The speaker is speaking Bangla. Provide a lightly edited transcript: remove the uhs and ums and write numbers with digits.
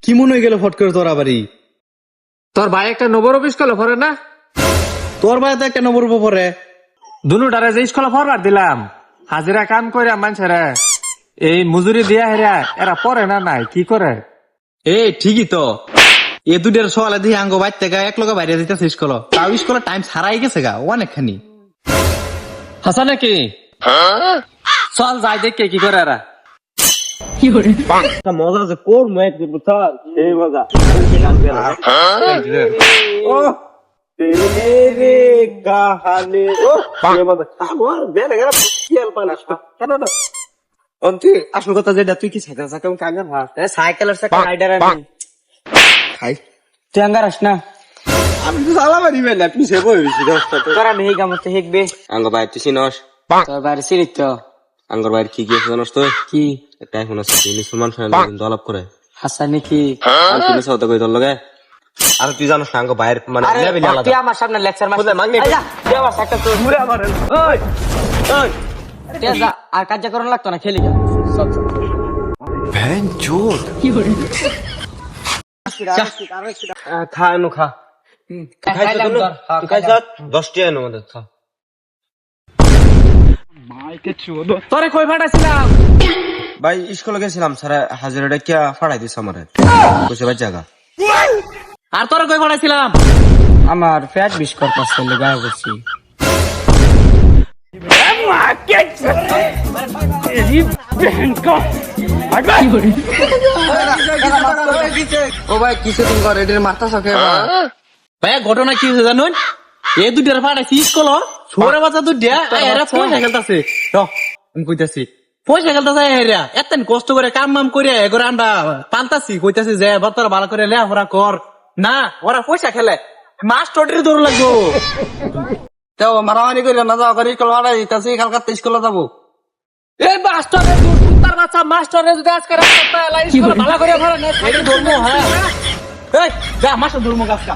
কি মনে হয়ে গেল ফট করে তোর আবারই? তোর ভাই একটা নবর অফিস কলে পরে না, তোর ভাই তো একটা নম্বর উপর পরে। দুটারে যে স্কুলে ফরওয়ার্ড দিলাম, হাজিরা কাম করে মানুষেরা এই মজুরি দিয়া হেরা এরা পড়ে না নাই কি করে? এই ঠিকই তো, এ দুটার সকালে দিয়ে আঙ্গ বাইর থেকে এক লগে বাইরে দিতেছে স্কুল, তাও স্কুলের টাইম ছাড়াই গেছে গা অনেকখানি। হাসা নাকি চল যাই দেখে কি করে এরা। মজা যে কোর ম্যাচ দিব স্যার, এই মজা ও তেরে কাহানে ও এই মজা আমার বেলে গেল খেল পালাস কেন না অন্তি আসল কথা যেটা তুই কি সাইকেল চাকাম কাঙ্গার ভাই সাইকেলের চাকা রাইডার আমি খাই তুই আঙ্গার আস না আমি তো সালা মারি বেলা পিছে বই হইছি দশটা তো তোরা নেই গামতে হেকবে আঙ্গ ভাই তুই চিনস তোর বাইরে সিরিত তো আঙ্গর ভাই কি কি জানস তুই কি একটা এখন আছে তিনি সুমান খান ডেভেলপ করে হাসা নাকি আর তুমি সওদা কই তোর লগে আর তুই জানোস না আঙ্গ ভাইয়ের মানে লেভেল আলাদা তুই আমার সামনে লেকচার মার মাগনি আইয়া তুই আমার একটা তো মুরে আমার ওই ওই তেজা আর কাজ করন লাগতো না খেলি যা সব ভ্যান চোদ কি হরে খা নু খা খাইছ তুই খাইছ 10 টি এনো মধ্যে খা তোরে কই ফাটাছিলাম? ভাই স্কুলে গেছিলাম স্যার হাজিরাটা কি ফাড়াই দিছ আমারে কইছে ভাই জায়গা আর তোরে কই ফাটাছিলাম? আমার ফ্যাট বিশ করতেছে লাগা করছি ও ভাই কিছু দিন কর এটার মাথা সকে ভাই ঘটনা কি হয়েছে জানুন? এ দুটার ফাটাইছি স্কুল, ছোড়া বাচ্চা দুটা এরা পয়সা খেলতেছে। আমি কইতাছি পয়সা খেলতেছে এরা এত কষ্ট করে কাম মাম করে এগোরে আমরা পালতাছি, কইতাছি যে তোরা ভালো করে লেখাপড়া কর না, ওরা পয়সা খেলে মাস্টারের দৌড় লাগবো। তো মারামারি করে না যাও করে স্কুল ফাড়াই দিতেছি কালকে স্কুলে যাবো এই মাস্টারের কুত্তার বাচ্চা মাস্টারের যদি আজকে রাস্তা লাই স্কুলে ভালো করে ভরে না এই ধর্ম হ্যাঁ এই যা মাস্টার ধর্ম গাছটা